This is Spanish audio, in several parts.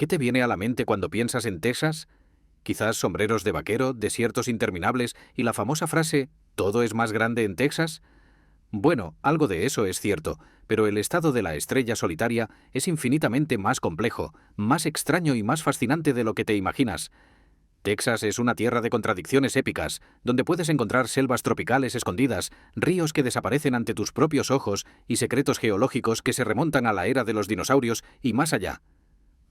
¿Qué te viene a la mente cuando piensas en Texas? Quizás sombreros de vaquero, desiertos interminables y la famosa frase ¿todo es más grande en Texas? Bueno, algo de eso es cierto, pero el estado de la estrella solitaria es infinitamente más complejo, más extraño y más fascinante de lo que te imaginas. Texas es una tierra de contradicciones épicas, donde puedes encontrar selvas tropicales escondidas, ríos que desaparecen ante tus propios ojos y secretos geológicos que se remontan a la era de los dinosaurios y más allá.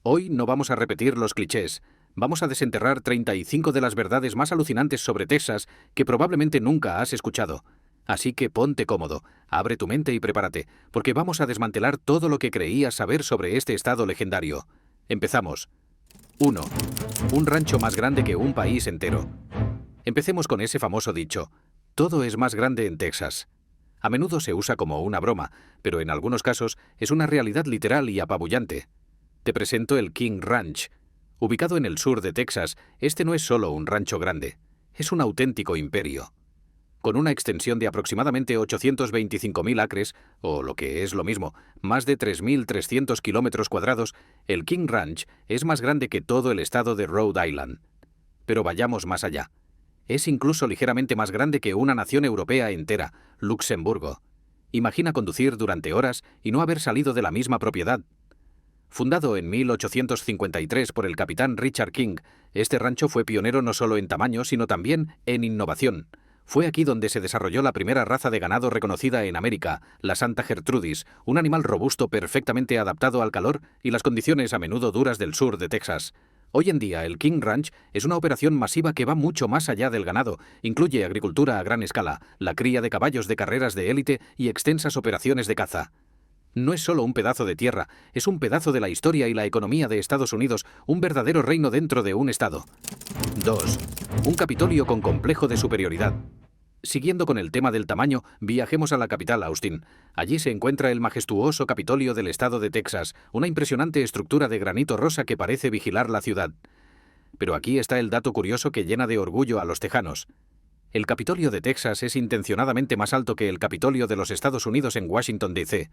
Hoy no vamos a repetir los clichés. Vamos a desenterrar 35 de las verdades más alucinantes sobre Texas que probablemente nunca has escuchado. Así que ponte cómodo, abre tu mente y prepárate, porque vamos a desmantelar todo lo que creías saber sobre este estado legendario. Empezamos. 1. Un rancho más grande que un país entero. Empecemos con ese famoso dicho: todo es más grande en Texas. A menudo se usa como una broma, pero en algunos casos es una realidad literal y apabullante. Te presento el King Ranch. Ubicado en el sur de Texas, este no es solo un rancho grande, es un auténtico imperio. Con una extensión de aproximadamente 825.000 acres, o lo que es lo mismo, más de 3.300 kilómetros cuadrados, el King Ranch es más grande que todo el estado de Rhode Island. Pero vayamos más allá. Es incluso ligeramente más grande que una nación europea entera, Luxemburgo. Imagina conducir durante horas y no haber salido de la misma propiedad. Fundado en 1853 por el capitán Richard King, este rancho fue pionero no solo en tamaño, sino también en innovación. Fue aquí donde se desarrolló la primera raza de ganado reconocida en América, la Santa Gertrudis, un animal robusto perfectamente adaptado al calor y las condiciones a menudo duras del sur de Texas. Hoy en día, el King Ranch es una operación masiva que va mucho más allá del ganado. Incluye agricultura a gran escala, la cría de caballos de carreras de élite y extensas operaciones de caza. No es solo un pedazo de tierra, es un pedazo de la historia y la economía de Estados Unidos, un verdadero reino dentro de un estado. 2. Un Capitolio con complejo de superioridad. Siguiendo con el tema del tamaño, viajemos a la capital, Austin. Allí se encuentra el majestuoso Capitolio del estado de Texas, una impresionante estructura de granito rosa que parece vigilar la ciudad. Pero aquí está el dato curioso que llena de orgullo a los tejanos. El Capitolio de Texas es intencionadamente más alto que el Capitolio de los Estados Unidos en Washington, D.C.,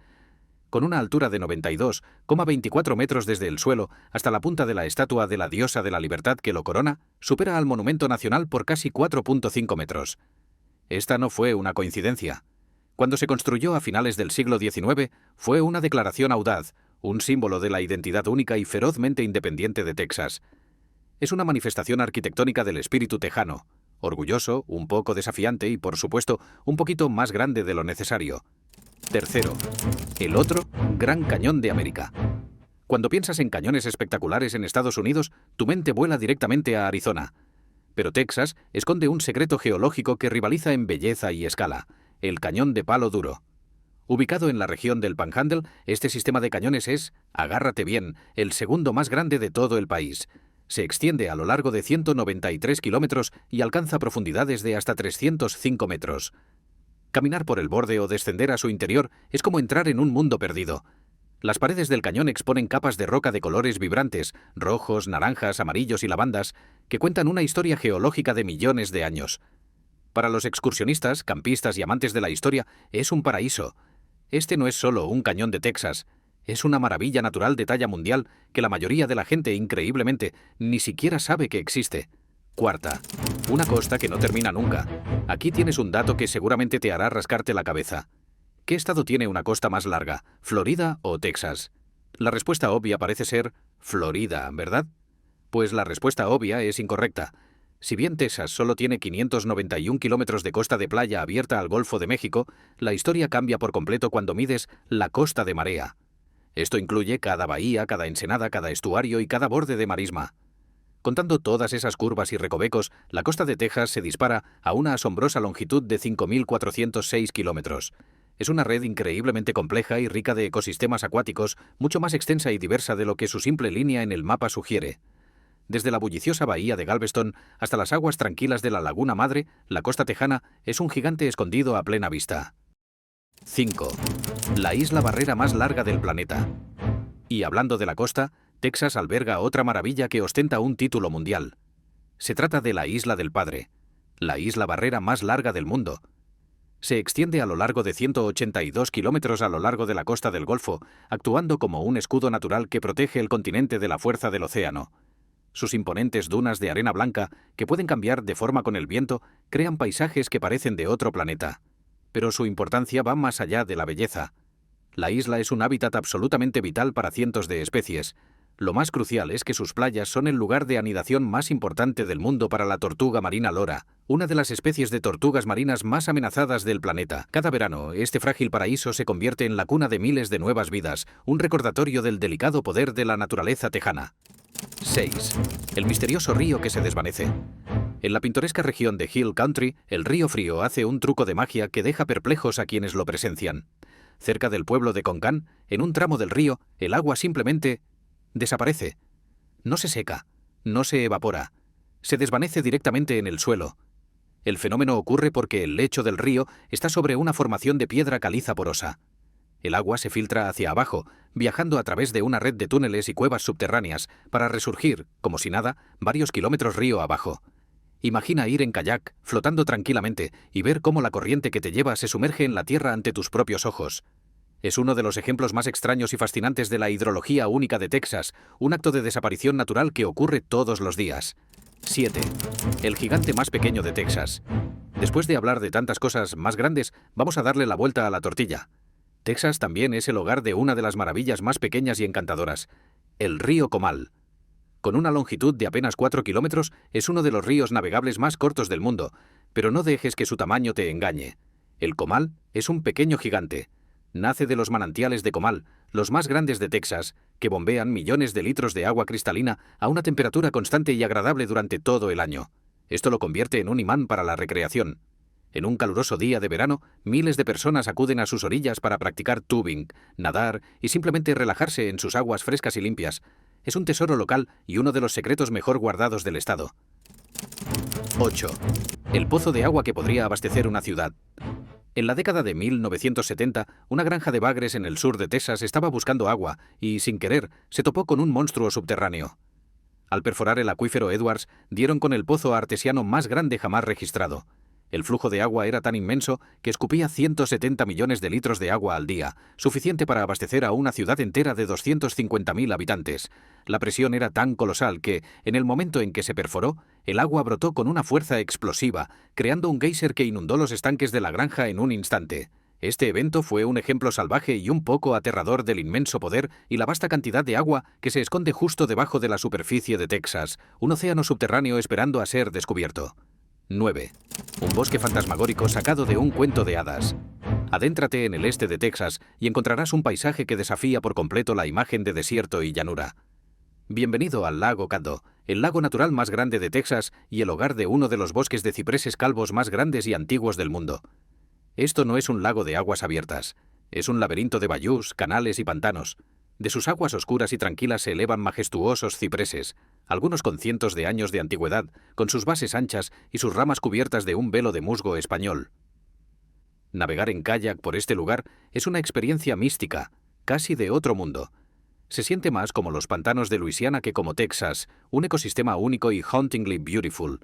con una altura de 92,24 metros desde el suelo hasta la punta de la estatua de la diosa de la libertad que lo corona, supera al Monumento Nacional por casi 4,5 metros. Esta no fue una coincidencia. Cuando se construyó a finales del siglo XIX, fue una declaración audaz, un símbolo de la identidad única y ferozmente independiente de Texas. Es una manifestación arquitectónica del espíritu tejano, orgulloso, un poco desafiante y, por supuesto, un poquito más grande de lo necesario. Tercero, el otro Gran Cañón de América. Cuando piensas en cañones espectaculares en Estados Unidos, tu mente vuela directamente a Arizona. Pero Texas esconde un secreto geológico que rivaliza en belleza y escala: el Cañón de Palo Duro. Ubicado en la región del Panhandle, este sistema de cañones es, agárrate bien, el segundo más grande de todo el país. Se extiende a lo largo de 193 kilómetros y alcanza profundidades de hasta 305 metros. Caminar por el borde o descender a su interior es como entrar en un mundo perdido. Las paredes del cañón exponen capas de roca de colores vibrantes, rojos, naranjas, amarillos y lavandas, que cuentan una historia geológica de millones de años. Para los excursionistas, campistas y amantes de la historia, es un paraíso. Este no es solo un cañón de Texas, es una maravilla natural de talla mundial que la mayoría de la gente, increíblemente, ni siquiera sabe que existe. Cuarta, una costa que no termina nunca. Aquí tienes un dato que seguramente te hará rascarte la cabeza. ¿Qué estado tiene una costa más larga, Florida o Texas? La respuesta obvia parece ser Florida, ¿verdad? Pues la respuesta obvia es incorrecta. Si bien Texas solo tiene 591 kilómetros de costa de playa abierta al Golfo de México, la historia cambia por completo cuando mides la costa de marea. Esto incluye cada bahía, cada ensenada, cada estuario y cada borde de marisma. Contando todas esas curvas y recovecos, la costa de Texas se dispara a una asombrosa longitud de 5.406 kilómetros. Es una red increíblemente compleja y rica de ecosistemas acuáticos, mucho más extensa y diversa de lo que su simple línea en el mapa sugiere. Desde la bulliciosa bahía de Galveston hasta las aguas tranquilas de la Laguna Madre, la costa tejana es un gigante escondido a plena vista. 5. La isla barrera más larga del planeta. Y hablando de la costa, Texas alberga otra maravilla que ostenta un título mundial. Se trata de la Isla del Padre, la isla barrera más larga del mundo. Se extiende a lo largo de 182 kilómetros a lo largo de la costa del Golfo, actuando como un escudo natural que protege el continente de la fuerza del océano. Sus imponentes dunas de arena blanca, que pueden cambiar de forma con el viento, crean paisajes que parecen de otro planeta. Pero su importancia va más allá de la belleza. La isla es un hábitat absolutamente vital para cientos de especies. Lo más crucial es que sus playas son el lugar de anidación más importante del mundo para la tortuga marina lora, una de las especies de tortugas marinas más amenazadas del planeta. Cada verano, este frágil paraíso se convierte en la cuna de miles de nuevas vidas, un recordatorio del delicado poder de la naturaleza tejana. 6. El misterioso río que se desvanece. En la pintoresca región de Hill Country, el río Frío hace un truco de magia que deja perplejos a quienes lo presencian. Cerca del pueblo de Concán, en un tramo del río, el agua simplemente desaparece. No se seca, no se evapora, se desvanece directamente en el suelo. El fenómeno ocurre porque el lecho del río está sobre una formación de piedra caliza porosa. El agua se filtra hacia abajo, viajando a través de una red de túneles y cuevas subterráneas, para resurgir, como si nada, varios kilómetros río abajo. Imagina ir en kayak, flotando tranquilamente, y ver cómo la corriente que te lleva se sumerge en la tierra ante tus propios ojos. Es uno de los ejemplos más extraños y fascinantes de la hidrología única de Texas, un acto de desaparición natural que ocurre todos los días. 7. El gigante más pequeño de Texas. Después de hablar de tantas cosas más grandes, vamos a darle la vuelta a la tortilla. Texas también es el hogar de una de las maravillas más pequeñas y encantadoras, el río Comal. Con una longitud de apenas 4 kilómetros, es uno de los ríos navegables más cortos del mundo, pero no dejes que su tamaño te engañe. El Comal es un pequeño gigante. Nace de los manantiales de Comal, los más grandes de Texas, que bombean millones de litros de agua cristalina a una temperatura constante y agradable durante todo el año. Esto lo convierte en un imán para la recreación. En un caluroso día de verano, miles de personas acuden a sus orillas para practicar tubing, nadar y simplemente relajarse en sus aguas frescas y limpias. Es un tesoro local y uno de los secretos mejor guardados del estado. 8. El pozo de agua que podría abastecer una ciudad. En la década de 1970, una granja de bagres en el sur de Texas estaba buscando agua y, sin querer, se topó con un monstruo subterráneo. Al perforar el acuífero Edwards, dieron con el pozo artesiano más grande jamás registrado. El flujo de agua era tan inmenso que escupía 170 millones de litros de agua al día, suficiente para abastecer a una ciudad entera de 250.000 habitantes. La presión era tan colosal que, en el momento en que se perforó, el agua brotó con una fuerza explosiva, creando un geyser que inundó los estanques de la granja en un instante. Este evento fue un ejemplo salvaje y un poco aterrador del inmenso poder y la vasta cantidad de agua que se esconde justo debajo de la superficie de Texas, un océano subterráneo esperando a ser descubierto. 9. Un bosque fantasmagórico sacado de un cuento de hadas. Adéntrate en el este de Texas y encontrarás un paisaje que desafía por completo la imagen de desierto y llanura. Bienvenido al lago Caddo, el lago natural más grande de Texas y el hogar de uno de los bosques de cipreses calvos más grandes y antiguos del mundo. Esto no es un lago de aguas abiertas, es un laberinto de bayús, canales y pantanos. De sus aguas oscuras y tranquilas se elevan majestuosos cipreses, algunos con cientos de años de antigüedad, con sus bases anchas y sus ramas cubiertas de un velo de musgo español. Navegar en kayak por este lugar es una experiencia mística, casi de otro mundo. Se siente más como los pantanos de Luisiana que como Texas, un ecosistema único y hauntingly beautiful.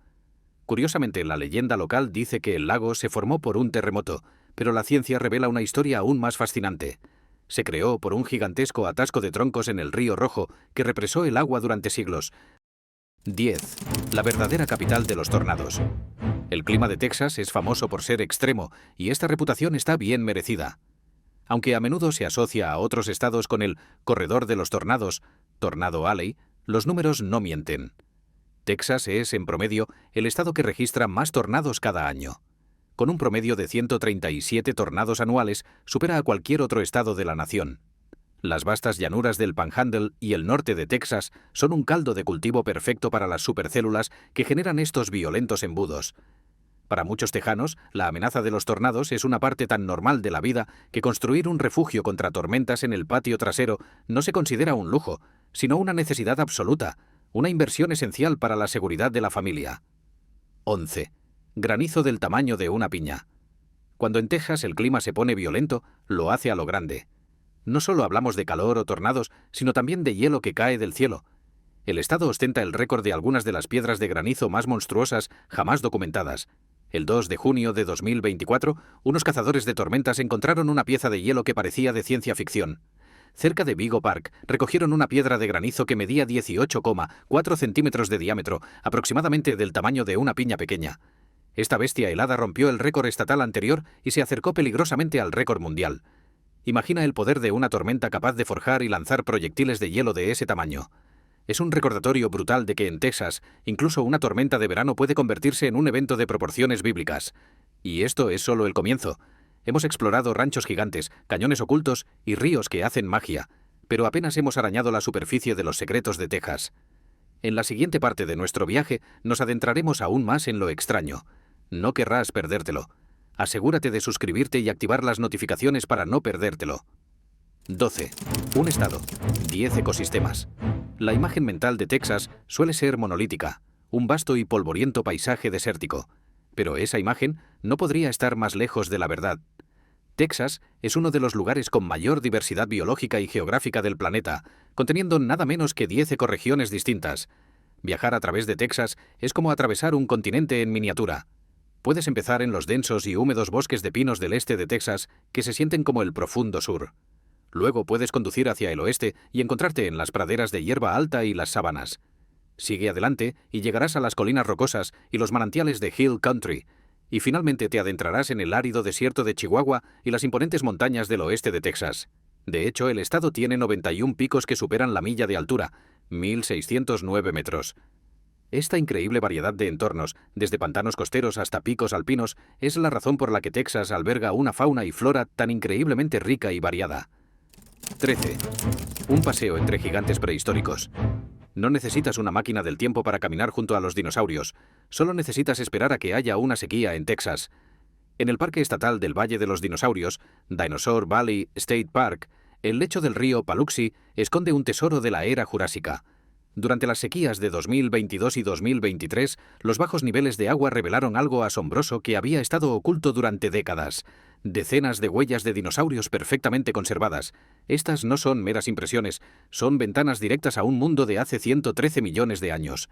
Curiosamente, la leyenda local dice que el lago se formó por un terremoto, pero la ciencia revela una historia aún más fascinante. Se creó por un gigantesco atasco de troncos en el río Rojo que represó el agua durante siglos. 10. La verdadera capital de los tornados. El clima de Texas es famoso por ser extremo y esta reputación está bien merecida. Aunque a menudo se asocia a otros estados con el corredor de los tornados, Tornado Alley, los números no mienten. Texas es, en promedio, el estado que registra más tornados cada año. Con un promedio de 137 tornados anuales, supera a cualquier otro estado de la nación. Las vastas llanuras del Panhandle y el norte de Texas son un caldo de cultivo perfecto para las supercélulas que generan estos violentos embudos. Para muchos tejanos, la amenaza de los tornados es una parte tan normal de la vida que construir un refugio contra tormentas en el patio trasero no se considera un lujo, sino una necesidad absoluta, una inversión esencial para la seguridad de la familia. 11. Granizo del tamaño de una piña. Cuando en Texas el clima se pone violento, lo hace a lo grande. No solo hablamos de calor o tornados, sino también de hielo que cae del cielo. El estado ostenta el récord de algunas de las piedras de granizo más monstruosas jamás documentadas. El 2 de junio de 2024, unos cazadores de tormentas encontraron una pieza de hielo que parecía de ciencia ficción. Cerca de Vigo Park, recogieron una piedra de granizo que medía 18,4 centímetros de diámetro, aproximadamente del tamaño de una piña pequeña. Esta bestia helada rompió el récord estatal anterior y se acercó peligrosamente al récord mundial. Imagina el poder de una tormenta capaz de forjar y lanzar proyectiles de hielo de ese tamaño. Es un recordatorio brutal de que en Texas, incluso una tormenta de verano puede convertirse en un evento de proporciones bíblicas. Y esto es solo el comienzo. Hemos explorado ranchos gigantes, cañones ocultos y ríos que hacen magia, pero apenas hemos arañado la superficie de los secretos de Texas. En la siguiente parte de nuestro viaje nos adentraremos aún más en lo extraño. No querrás perdértelo. Asegúrate de suscribirte y activar las notificaciones para no perdértelo. 12. Un estado. 10 ecosistemas. La imagen mental de Texas suele ser monolítica, un vasto y polvoriento paisaje desértico. Pero esa imagen no podría estar más lejos de la verdad. Texas es uno de los lugares con mayor diversidad biológica y geográfica del planeta, conteniendo nada menos que 10 ecorregiones distintas. Viajar a través de Texas es como atravesar un continente en miniatura. Puedes empezar en los densos y húmedos bosques de pinos del este de Texas, que se sienten como el profundo sur. Luego puedes conducir hacia el oeste y encontrarte en las praderas de hierba alta y las sabanas. Sigue adelante y llegarás a las colinas rocosas y los manantiales de Hill Country, y finalmente te adentrarás en el árido desierto de Chihuahua y las imponentes montañas del oeste de Texas. De hecho, el estado tiene 91 picos que superan la milla de altura, 1.609 metros. Esta increíble variedad de entornos, desde pantanos costeros hasta picos alpinos, es la razón por la que Texas alberga una fauna y flora tan increíblemente rica y variada. 13. Un paseo entre gigantes prehistóricos. No necesitas una máquina del tiempo para caminar junto a los dinosaurios. Solo necesitas esperar a que haya una sequía en Texas. En el Parque Estatal del Valle de los Dinosaurios, Dinosaur Valley State Park, el lecho del río Paluxy esconde un tesoro de la era jurásica. Durante las sequías de 2022 y 2023, los bajos niveles de agua revelaron algo asombroso que había estado oculto durante décadas. Decenas de huellas de dinosaurios perfectamente conservadas. Estas no son meras impresiones, son ventanas directas a un mundo de hace 113 millones de años.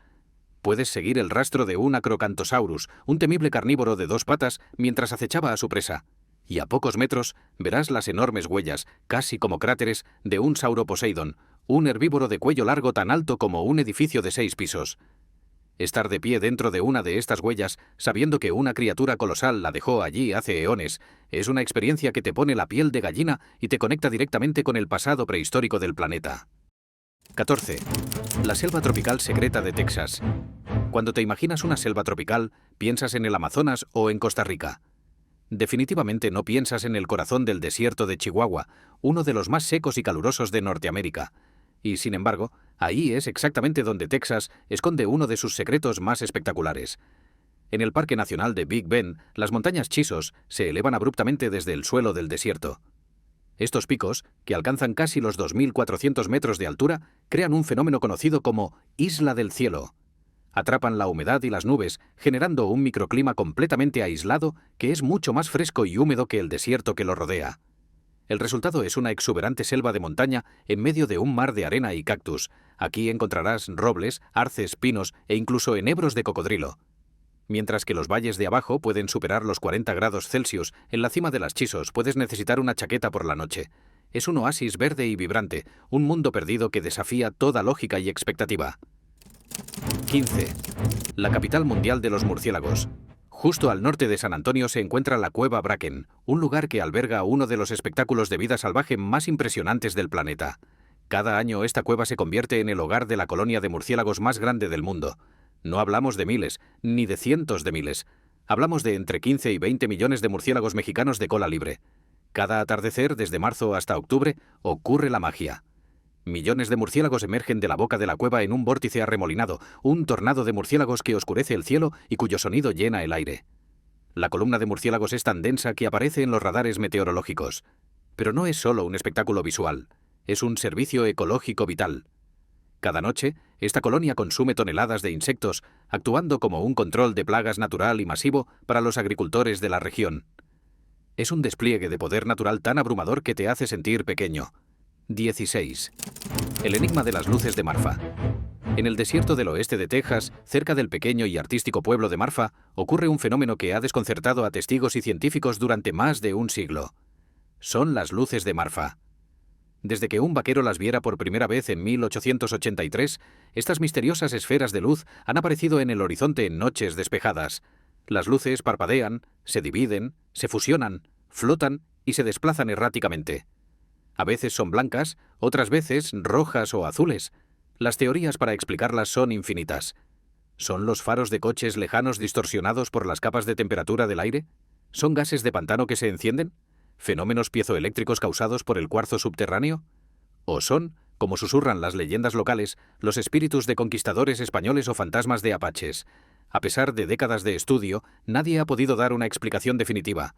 Puedes seguir el rastro de un Acrocanthosaurus, un temible carnívoro de 2 patas, mientras acechaba a su presa. Y a pocos metros verás las enormes huellas, casi como cráteres, de un Sauroposeidon, un herbívoro de cuello largo tan alto como un edificio de 6 pisos. Estar de pie dentro de una de estas huellas, sabiendo que una criatura colosal la dejó allí hace eones, es una experiencia que te pone la piel de gallina y te conecta directamente con el pasado prehistórico del planeta. 14. La selva tropical secreta de Texas. Cuando te imaginas una selva tropical, piensas en el Amazonas o en Costa Rica. Definitivamente no piensas en el corazón del desierto de Chihuahua, uno de los más secos y calurosos de Norteamérica. Y, sin embargo, ahí es exactamente donde Texas esconde uno de sus secretos más espectaculares. En el Parque Nacional de Big Bend, las montañas Chisos se elevan abruptamente desde el suelo del desierto. Estos picos, que alcanzan casi los 2.400 metros de altura, crean un fenómeno conocido como Isla del Cielo. Atrapan la humedad y las nubes, generando un microclima completamente aislado que es mucho más fresco y húmedo que el desierto que lo rodea. El resultado es una exuberante selva de montaña en medio de un mar de arena y cactus. Aquí encontrarás robles, arces, pinos e incluso enebros de cocodrilo. Mientras que los valles de abajo pueden superar los 40 grados Celsius, en la cima de las Chisos puedes necesitar una chaqueta por la noche. Es un oasis verde y vibrante, un mundo perdido que desafía toda lógica y expectativa. 15. La capital mundial de los murciélagos. Justo al norte de San Antonio se encuentra la Cueva Bracken, un lugar que alberga uno de los espectáculos de vida salvaje más impresionantes del planeta. Cada año esta cueva se convierte en el hogar de la colonia de murciélagos más grande del mundo. No hablamos de miles, ni de cientos de miles. Hablamos de entre 15 y 20 millones de murciélagos mexicanos de cola libre. Cada atardecer, desde marzo hasta octubre, ocurre la magia. Millones de murciélagos emergen de la boca de la cueva en un vórtice arremolinado, un tornado de murciélagos que oscurece el cielo y cuyo sonido llena el aire. La columna de murciélagos es tan densa que aparece en los radares meteorológicos. Pero no es solo un espectáculo visual, es un servicio ecológico vital. Cada noche, esta colonia consume toneladas de insectos, actuando como un control de plagas natural y masivo para los agricultores de la región. Es un despliegue de poder natural tan abrumador que te hace sentir pequeño. 16. El enigma de las luces de Marfa. En el desierto del oeste de Texas, cerca del pequeño y artístico pueblo de Marfa, ocurre un fenómeno que ha desconcertado a testigos y científicos durante más de un siglo. Son las luces de Marfa. Desde que un vaquero las viera por primera vez en 1883, estas misteriosas esferas de luz han aparecido en el horizonte en noches despejadas. Las luces parpadean, se dividen, se fusionan, flotan y se desplazan erráticamente. A veces son blancas, otras veces rojas o azules. Las teorías para explicarlas son infinitas. ¿Son los faros de coches lejanos distorsionados por las capas de temperatura del aire? ¿Son gases de pantano que se encienden? ¿Fenómenos piezoeléctricos causados por el cuarzo subterráneo? ¿O son, como susurran las leyendas locales, los espíritus de conquistadores españoles o fantasmas de apaches? A pesar de décadas de estudio, nadie ha podido dar una explicación definitiva.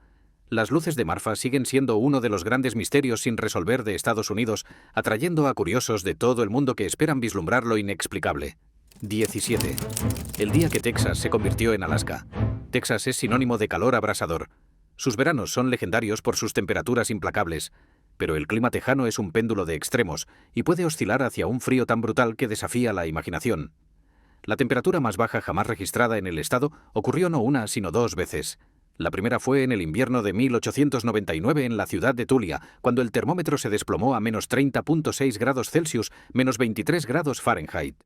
Las luces de Marfa siguen siendo uno de los grandes misterios sin resolver de Estados Unidos, atrayendo a curiosos de todo el mundo que esperan vislumbrar lo inexplicable. 17. El día que Texas se convirtió en Alaska. Texas es sinónimo de calor abrasador. Sus veranos son legendarios por sus temperaturas implacables, pero el clima tejano es un péndulo de extremos y puede oscilar hacia un frío tan brutal que desafía la imaginación. La temperatura más baja jamás registrada en el estado ocurrió no una, sino dos veces. La primera fue en el invierno de 1899 en la ciudad de Tulia, cuando el termómetro se desplomó a menos 30.6 grados Celsius, menos 23 grados Fahrenheit.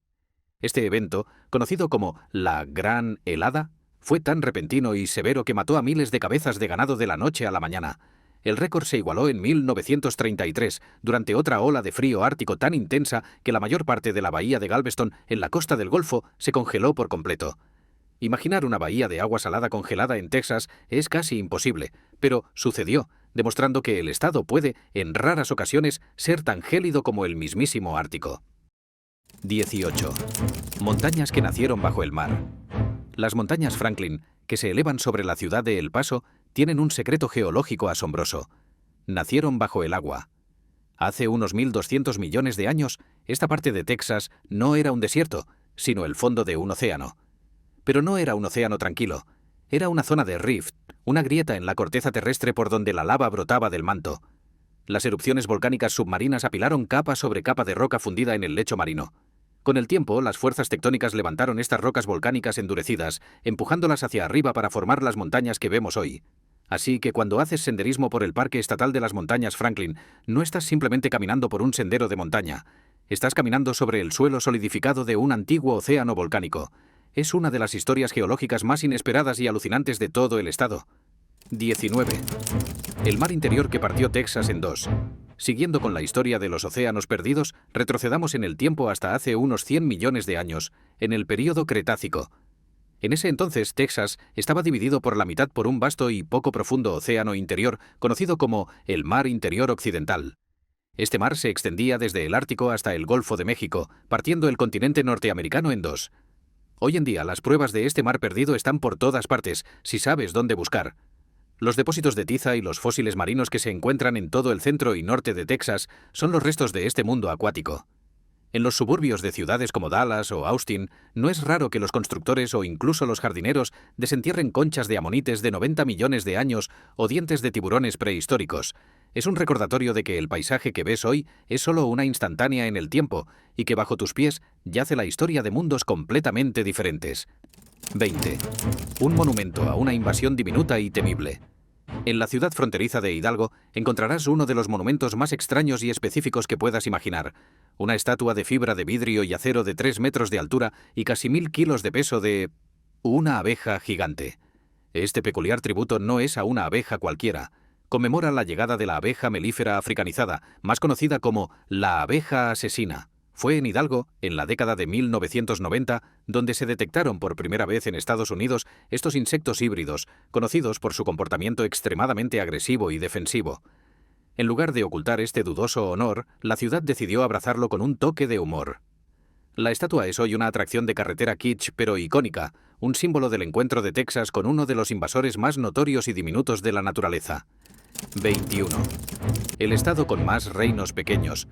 Este evento, conocido como la Gran Helada, fue tan repentino y severo que mató a miles de cabezas de ganado de la noche a la mañana. El récord se igualó en 1933, durante otra ola de frío ártico tan intensa que la mayor parte de la bahía de Galveston, en la costa del Golfo, se congeló por completo. Imaginar una bahía de agua salada congelada en Texas es casi imposible, pero sucedió, demostrando que el estado puede, en raras ocasiones, ser tan gélido como el mismísimo Ártico. 18. Montañas que nacieron bajo el mar. Las montañas Franklin, que se elevan sobre la ciudad de El Paso, tienen un secreto geológico asombroso. Nacieron bajo el agua. Hace unos 1.200 millones de años, esta parte de Texas no era un desierto, sino el fondo de un océano. Pero no era un océano tranquilo. Era una zona de rift, una grieta en la corteza terrestre por donde la lava brotaba del manto. Las erupciones volcánicas submarinas apilaron capa sobre capa de roca fundida en el lecho marino. Con el tiempo, las fuerzas tectónicas levantaron estas rocas volcánicas endurecidas, empujándolas hacia arriba para formar las montañas que vemos hoy. Así que cuando haces senderismo por el Parque Estatal de las Montañas Franklin, no estás simplemente caminando por un sendero de montaña. Estás caminando sobre el suelo solidificado de un antiguo océano volcánico. Es una de las historias geológicas más inesperadas y alucinantes de todo el estado. 19. El mar interior que partió Texas en dos. Siguiendo con la historia de los océanos perdidos, retrocedamos en el tiempo hasta hace unos 100 millones de años, en el período Cretácico. En ese entonces, Texas estaba dividido por la mitad por un vasto y poco profundo océano interior, conocido como el Mar Interior Occidental. Este mar se extendía desde el Ártico hasta el Golfo de México, partiendo el continente norteamericano en dos. Hoy en día, las pruebas de este mar perdido están por todas partes, si sabes dónde buscar. Los depósitos de tiza y los fósiles marinos que se encuentran en todo el centro y norte de Texas son los restos de este mundo acuático. En los suburbios de ciudades como Dallas o Austin, no es raro que los constructores o incluso los jardineros desentierren conchas de amonites de 90 millones de años o dientes de tiburones prehistóricos. Es un recordatorio de que el paisaje que ves hoy es solo una instantánea en el tiempo y que bajo tus pies yace la historia de mundos completamente diferentes. 20. Un monumento a una invasión diminuta y temible. En la ciudad fronteriza de Hidalgo encontrarás uno de los monumentos más extraños y específicos que puedas imaginar. Una estatua de fibra de vidrio y acero de 3 metros de altura y casi 1000 kilos de peso de una abeja gigante. Este peculiar tributo no es a una abeja cualquiera. Conmemora la llegada de la abeja melífera africanizada, más conocida como la abeja asesina. Fue en Hidalgo, en la década de 1990, donde se detectaron por primera vez en Estados Unidos estos insectos híbridos, conocidos por su comportamiento extremadamente agresivo y defensivo. En lugar de ocultar este dudoso honor, la ciudad decidió abrazarlo con un toque de humor. La estatua es hoy una atracción de carretera kitsch pero icónica, un símbolo del encuentro de Texas con uno de los invasores más notorios y diminutos de la naturaleza. 21. El estado con más reinos pequeños.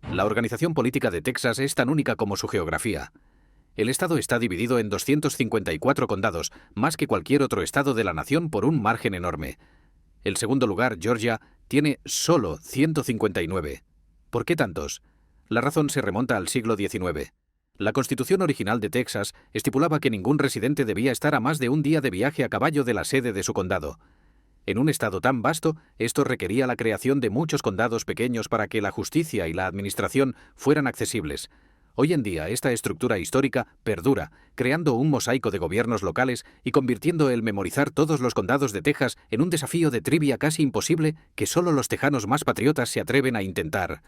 La organización política de Texas es tan única como su geografía. El estado está dividido en 254 condados, más que cualquier otro estado de la nación por un margen enorme. El segundo lugar, Georgia, tiene solo 159. ¿Por qué tantos? La razón se remonta al siglo XIX. La Constitución original de Texas estipulaba que ningún residente debía estar a más de un día de viaje a caballo de la sede de su condado. En un estado tan vasto, esto requería la creación de muchos condados pequeños para que la justicia y la administración fueran accesibles. Hoy en día, esta estructura histórica perdura, creando un mosaico de gobiernos locales y convirtiendo el memorizar todos los condados de Texas en un desafío de trivia casi imposible que solo los tejanos más patriotas se atreven a intentar.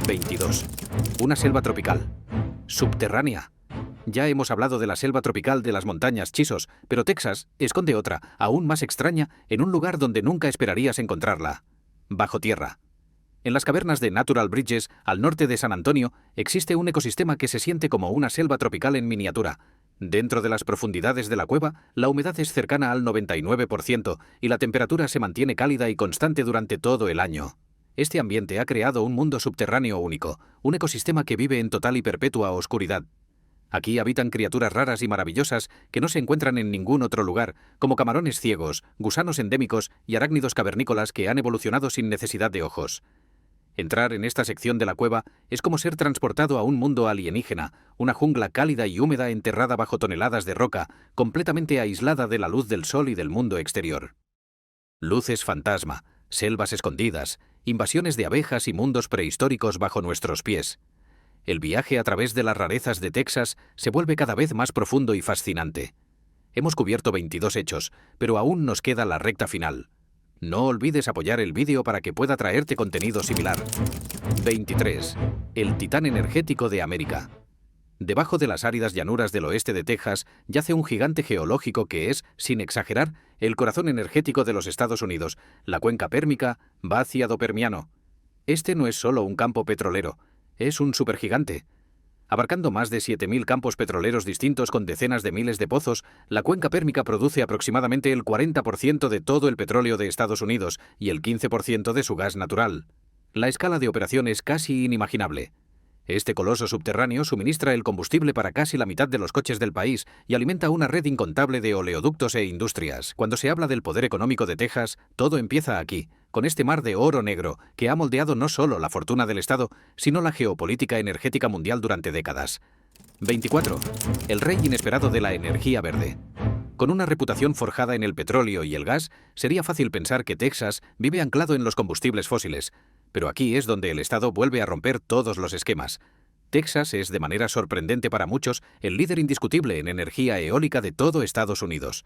22. Una selva tropical. Subterránea. Ya hemos hablado de la selva tropical de las montañas Chisos, pero Texas esconde otra, aún más extraña, en un lugar donde nunca esperarías encontrarla. Bajo tierra. En las cavernas de Natural Bridges, al norte de San Antonio, existe un ecosistema que se siente como una selva tropical en miniatura. Dentro de las profundidades de la cueva, la humedad es cercana al 99% y la temperatura se mantiene cálida y constante durante todo el año. Este ambiente ha creado un mundo subterráneo único, un ecosistema que vive en total y perpetua oscuridad. Aquí habitan criaturas raras y maravillosas que no se encuentran en ningún otro lugar, como camarones ciegos, gusanos endémicos y arácnidos cavernícolas que han evolucionado sin necesidad de ojos. Entrar en esta sección de la cueva es como ser transportado a un mundo alienígena, una jungla cálida y húmeda enterrada bajo toneladas de roca, completamente aislada de la luz del sol y del mundo exterior. Luces fantasma, selvas escondidas, invasiones de abejas y mundos prehistóricos bajo nuestros pies. El viaje a través de las rarezas de Texas se vuelve cada vez más profundo y fascinante. Hemos cubierto 22 hechos, pero aún nos queda la recta final. No olvides apoyar el vídeo para que pueda traerte contenido similar. 23. El titán energético de América. Debajo de las áridas llanuras del oeste de Texas yace un gigante geológico que es, sin exagerar, el corazón energético de los Estados Unidos, la cuenca pérmica Báciado-Permiano. Este no es solo un campo petrolero, es un supergigante. Abarcando más de 7.000 campos petroleros distintos con decenas de miles de pozos, la cuenca pérmica produce aproximadamente el 40% de todo el petróleo de Estados Unidos y el 15% de su gas natural. La escala de operación es casi inimaginable. Este coloso subterráneo suministra el combustible para casi la mitad de los coches del país y alimenta una red incontable de oleoductos e industrias. Cuando se habla del poder económico de Texas, todo empieza aquí, con este mar de oro negro que ha moldeado no solo la fortuna del Estado, sino la geopolítica energética mundial durante décadas. 24. El rey inesperado de la energía verde. Con una reputación forjada en el petróleo y el gas, sería fácil pensar que Texas vive anclado en los combustibles fósiles. Pero aquí es donde el Estado vuelve a romper todos los esquemas. Texas es, de manera sorprendente para muchos, el líder indiscutible en energía eólica de todo Estados Unidos.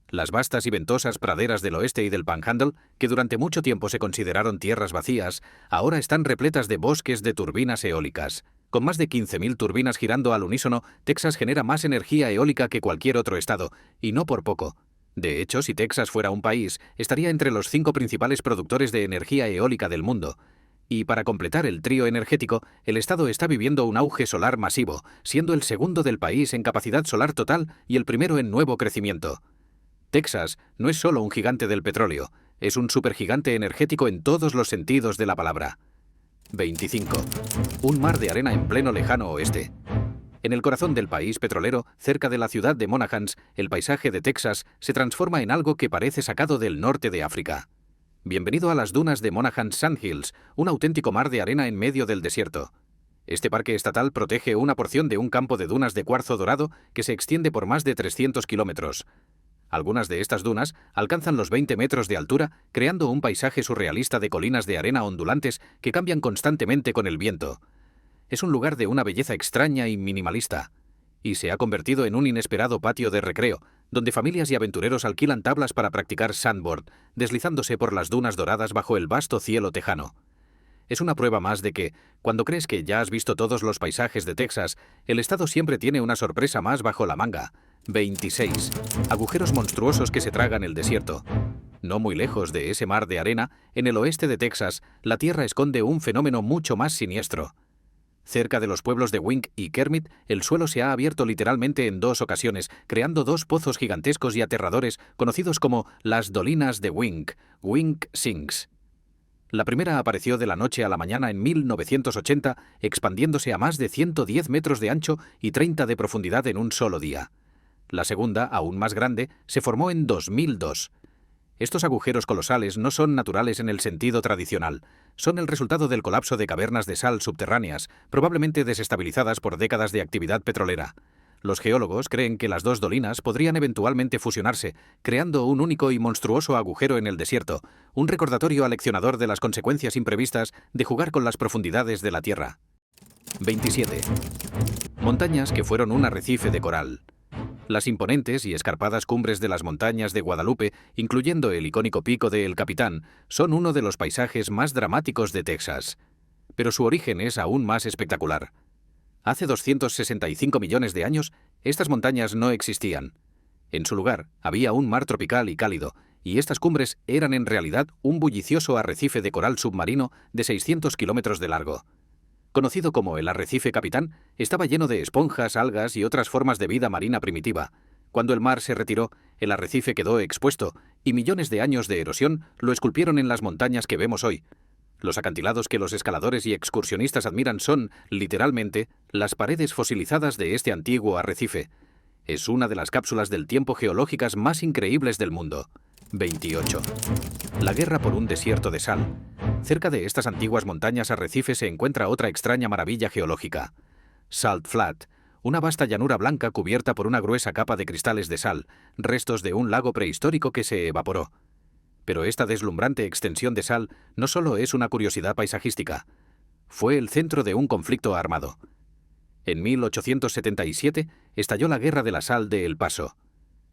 Las vastas y ventosas praderas del oeste y del Panhandle, que durante mucho tiempo se consideraron tierras vacías, ahora están repletas de bosques de turbinas eólicas. Con más de 15.000 turbinas girando al unísono, Texas genera más energía eólica que cualquier otro estado, y no por poco. De hecho, si Texas fuera un país, estaría entre los 5 principales productores de energía eólica del mundo. Y para completar el trío energético, el estado está viviendo un auge solar masivo, siendo el segundo del país en capacidad solar total y el primero en nuevo crecimiento. Texas no es solo un gigante del petróleo, es un supergigante energético en todos los sentidos de la palabra. 25. Un mar de arena en pleno lejano oeste. En el corazón del país petrolero, cerca de la ciudad de Monahans, el paisaje de Texas se transforma en algo que parece sacado del norte de África. Bienvenido a las dunas de Monahans Sandhills, un auténtico mar de arena en medio del desierto. Este parque estatal protege una porción de un campo de dunas de cuarzo dorado que se extiende por más de 300 kilómetros. Algunas de estas dunas alcanzan los 20 metros de altura, creando un paisaje surrealista de colinas de arena ondulantes que cambian constantemente con el viento. Es un lugar de una belleza extraña y minimalista, y se ha convertido en un inesperado patio de recreo, donde familias y aventureros alquilan tablas para practicar sandboard, deslizándose por las dunas doradas bajo el vasto cielo tejano. Es una prueba más de que, cuando crees que ya has visto todos los paisajes de Texas, el estado siempre tiene una sorpresa más bajo la manga. 26. Agujeros monstruosos que se tragan el desierto. No muy lejos de ese mar de arena, en el oeste de Texas, la tierra esconde un fenómeno mucho más siniestro. Cerca de los pueblos de Wink y Kermit, el suelo se ha abierto literalmente en 2 ocasiones, creando 2 pozos gigantescos y aterradores conocidos como las Dolinas de Wink, Wink Sinks. La primera apareció de la noche a la mañana en 1980, expandiéndose a más de 110 metros de ancho y 30 de profundidad en un solo día. La segunda, aún más grande, se formó en 2002. Estos agujeros colosales no son naturales en el sentido tradicional. son el resultado del colapso de cavernas de sal subterráneas, probablemente desestabilizadas por décadas de actividad petrolera. Los geólogos creen que las dos dolinas podrían eventualmente fusionarse, creando un único y monstruoso agujero en el desierto, un recordatorio aleccionador de las consecuencias imprevistas de jugar con las profundidades de la Tierra. 27. Montañas que fueron un arrecife de coral. Las imponentes y escarpadas cumbres de las montañas de Guadalupe, incluyendo el icónico pico de El Capitán, son uno de los paisajes más dramáticos de Texas. Pero su origen es aún más espectacular. Hace 265 millones de años, estas montañas no existían. En su lugar, había un mar tropical y cálido, y estas cumbres eran en realidad un bullicioso arrecife de coral submarino de 600 kilómetros de largo. Conocido como el Arrecife Capitán, estaba lleno de esponjas, algas y otras formas de vida marina primitiva. Cuando el mar se retiró, el arrecife quedó expuesto, y millones de años de erosión lo esculpieron en las montañas que vemos hoy. Los acantilados que los escaladores y excursionistas admiran son, literalmente, las paredes fosilizadas de este antiguo arrecife. Es una de las cápsulas del tiempo geológicas más increíbles del mundo. 28. La guerra por un desierto de sal. Cerca de estas antiguas montañas arrecife se encuentra otra extraña maravilla geológica. Salt Flat, una vasta llanura blanca cubierta por una gruesa capa de cristales de sal, restos de un lago prehistórico que se evaporó. Pero esta deslumbrante extensión de sal no solo es una curiosidad paisajística. Fue el centro de un conflicto armado. En 1877 estalló la Guerra de la Sal de El Paso.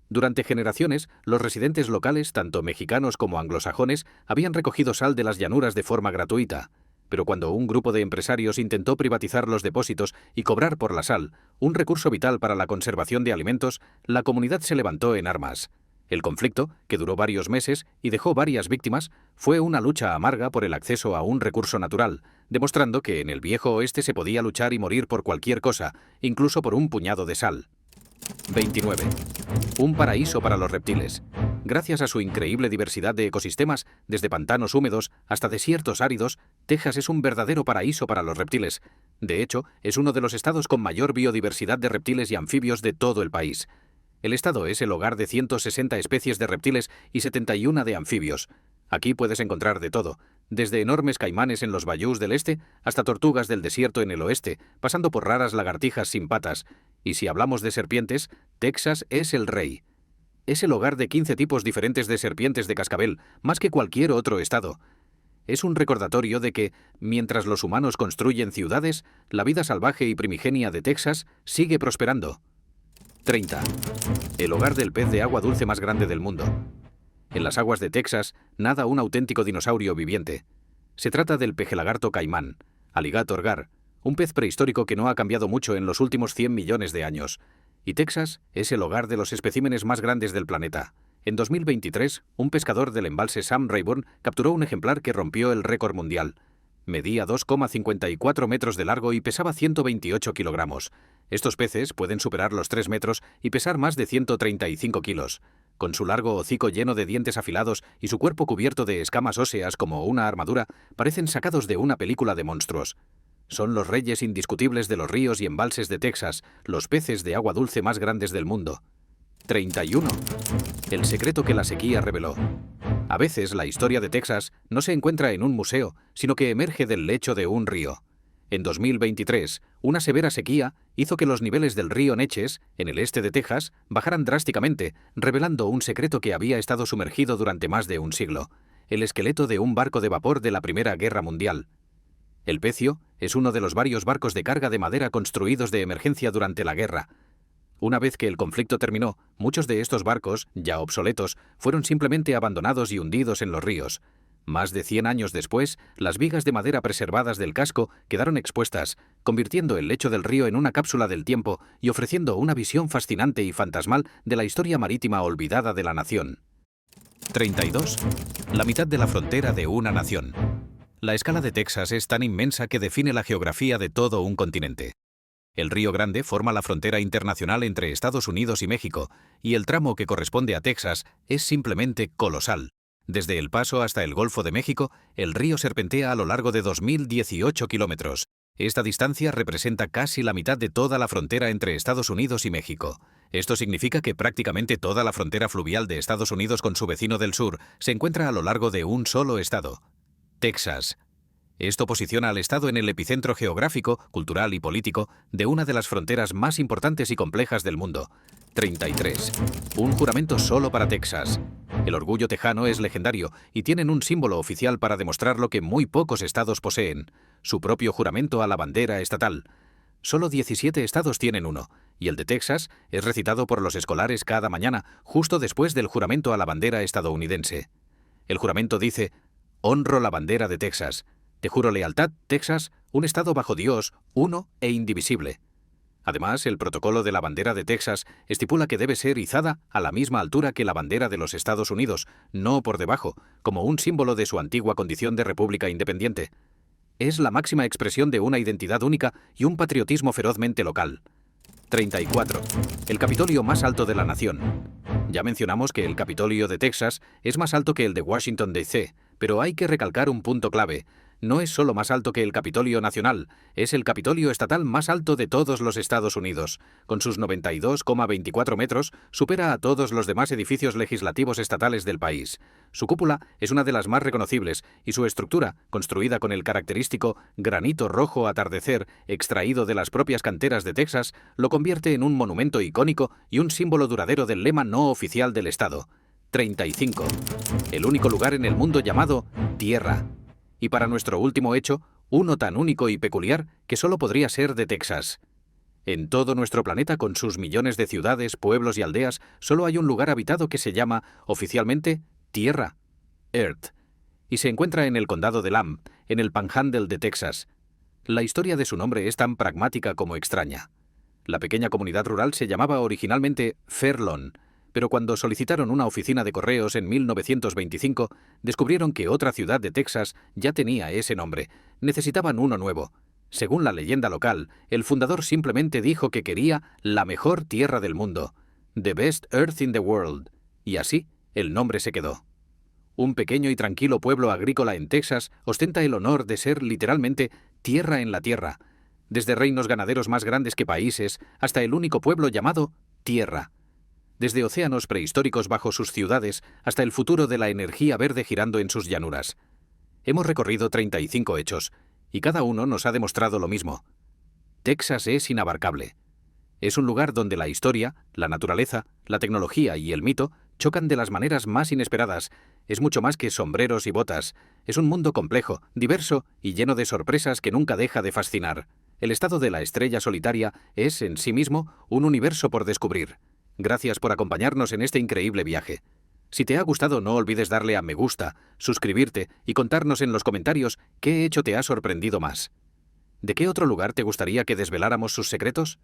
Durante generaciones, los residentes locales, tanto mexicanos como anglosajones, habían recogido sal de las llanuras de forma gratuita. Pero cuando un grupo de empresarios intentó privatizar los depósitos y cobrar por la sal, un recurso vital para la conservación de alimentos, la comunidad se levantó en armas. El conflicto, que duró varios meses y dejó varias víctimas, fue una lucha amarga por el acceso a un recurso natural, demostrando que en el viejo oeste se podía luchar y morir por cualquier cosa, incluso por un puñado de sal. 29. Un paraíso para los reptiles. Gracias a su increíble diversidad de ecosistemas, desde pantanos húmedos hasta desiertos áridos, Texas es un verdadero paraíso para los reptiles. De hecho, es uno de los estados con mayor biodiversidad de reptiles y anfibios de todo el país. El estado es el hogar de 160 especies de reptiles y 71 de anfibios. Aquí puedes encontrar de todo, desde enormes caimanes en los bayús del este hasta tortugas del desierto en el oeste, pasando por raras lagartijas sin patas. Y si hablamos de serpientes, Texas es el rey. Es el hogar de 15 tipos diferentes de serpientes de cascabel, más que cualquier otro estado. Es un recordatorio de que, mientras los humanos construyen ciudades, la vida salvaje y primigenia de Texas sigue prosperando. 30. El hogar del pez de agua dulce más grande del mundo. En las aguas de Texas nada un auténtico dinosaurio viviente. Se trata del pejelagarto caimán, Alligator gar, un pez prehistórico que no ha cambiado mucho en los últimos 100 millones de años. Y Texas es el hogar de los especímenes más grandes del planeta. En 2023, un pescador del embalse Sam Rayburn capturó un ejemplar que rompió el récord mundial. Medía 2,54 metros de largo y pesaba 128 kilogramos. Estos peces pueden superar los 3 metros y pesar más de 135 kilos. Con su largo hocico lleno de dientes afilados y su cuerpo cubierto de escamas óseas como una armadura, parecen sacados de una película de monstruos. Son los reyes indiscutibles de los ríos y embalses de Texas, los peces de agua dulce más grandes del mundo. 31. El secreto que la sequía reveló. A veces la historia de Texas no se encuentra en un museo, sino que emerge del lecho de un río. En 2023, una severa sequía hizo que los niveles del río Neches, en el este de Texas, bajaran drásticamente, revelando un secreto que había estado sumergido durante más de un siglo: el esqueleto de un barco de vapor de la Primera Guerra Mundial. El Pecio es uno de los varios barcos de carga de madera construidos de emergencia durante la guerra. Una vez que el conflicto terminó, muchos de estos barcos, ya obsoletos, fueron simplemente abandonados y hundidos en los ríos. Más de 100 años después, las vigas de madera preservadas del casco quedaron expuestas, convirtiendo el lecho del río en una cápsula del tiempo y ofreciendo una visión fascinante y fantasmal de la historia marítima olvidada de la nación. 32. La mitad de la frontera de una nación. La escala de Texas es tan inmensa que define la geografía de todo un continente. El Río Grande forma la frontera internacional entre Estados Unidos y México, y el tramo que corresponde a Texas es simplemente colosal. Desde El Paso hasta el Golfo de México, el río serpentea a lo largo de 2.018 kilómetros. Esta distancia representa casi la mitad de toda la frontera entre Estados Unidos y México. Esto significa que prácticamente toda la frontera fluvial de Estados Unidos con su vecino del sur se encuentra a lo largo de un solo estado: Texas. Esto posiciona al Estado en el epicentro geográfico, cultural y político de una de las fronteras más importantes y complejas del mundo. 33. Un juramento solo para Texas. El orgullo tejano es legendario y tienen un símbolo oficial para demostrar lo que muy pocos estados poseen: su propio juramento a la bandera estatal. Solo 17 estados tienen uno, y el de Texas es recitado por los escolares cada mañana, justo después del juramento a la bandera estadounidense. El juramento dice: honro la bandera de Texas. Te juro lealtad, Texas, un estado bajo Dios, uno e indivisible. Además, el protocolo de la bandera de Texas estipula que debe ser izada a la misma altura que la bandera de los Estados Unidos, no por debajo, como un símbolo de su antigua condición de república independiente. Es la máxima expresión de una identidad única y un patriotismo ferozmente local. 34. El Capitolio más alto de la nación. Ya mencionamos que el Capitolio de Texas es más alto que el de Washington, D.C., pero hay que recalcar un punto clave. No es solo más alto que el Capitolio nacional, es el Capitolio estatal más alto de todos los Estados Unidos. Con sus 92,24 metros, supera a todos los demás edificios legislativos estatales del país. Su cúpula es una de las más reconocibles y su estructura, construida con el característico granito rojo atardecer extraído de las propias canteras de Texas, lo convierte en un monumento icónico y un símbolo duradero del lema no oficial del Estado. 35. El único lugar en el mundo llamado Tierra. Y para nuestro último hecho, uno tan único y peculiar que solo podría ser de Texas. En todo nuestro planeta, con sus millones de ciudades, pueblos y aldeas, solo hay un lugar habitado que se llama, oficialmente, Tierra, Earth, y se encuentra en el condado de Lamb, en el Panhandle de Texas. La historia de su nombre es tan pragmática como extraña. La pequeña comunidad rural se llamaba originalmente Fairlawn, pero cuando solicitaron una oficina de correos en 1925, descubrieron que otra ciudad de Texas ya tenía ese nombre. Necesitaban uno nuevo. Según la leyenda local, el fundador simplemente dijo que quería la mejor tierra del mundo, the best earth in the world, y así el nombre se quedó. Un pequeño y tranquilo pueblo agrícola en Texas ostenta el honor de ser literalmente tierra en la tierra, desde reinos ganaderos más grandes que países hasta el único pueblo llamado Tierra. Desde océanos prehistóricos bajo sus ciudades hasta el futuro de la energía verde girando en sus llanuras. Hemos recorrido 35 hechos, y cada uno nos ha demostrado lo mismo. Texas es inabarcable. Es un lugar donde la historia, la naturaleza, la tecnología y el mito chocan de las maneras más inesperadas. Es mucho más que sombreros y botas. Es un mundo complejo, diverso y lleno de sorpresas que nunca deja de fascinar. El estado de la estrella solitaria es, en sí mismo, un universo por descubrir. Gracias por acompañarnos en este increíble viaje. Si te ha gustado, no olvides darle a me gusta, suscribirte y contarnos en los comentarios qué hecho te ha sorprendido más. ¿De qué otro lugar te gustaría que desveláramos sus secretos?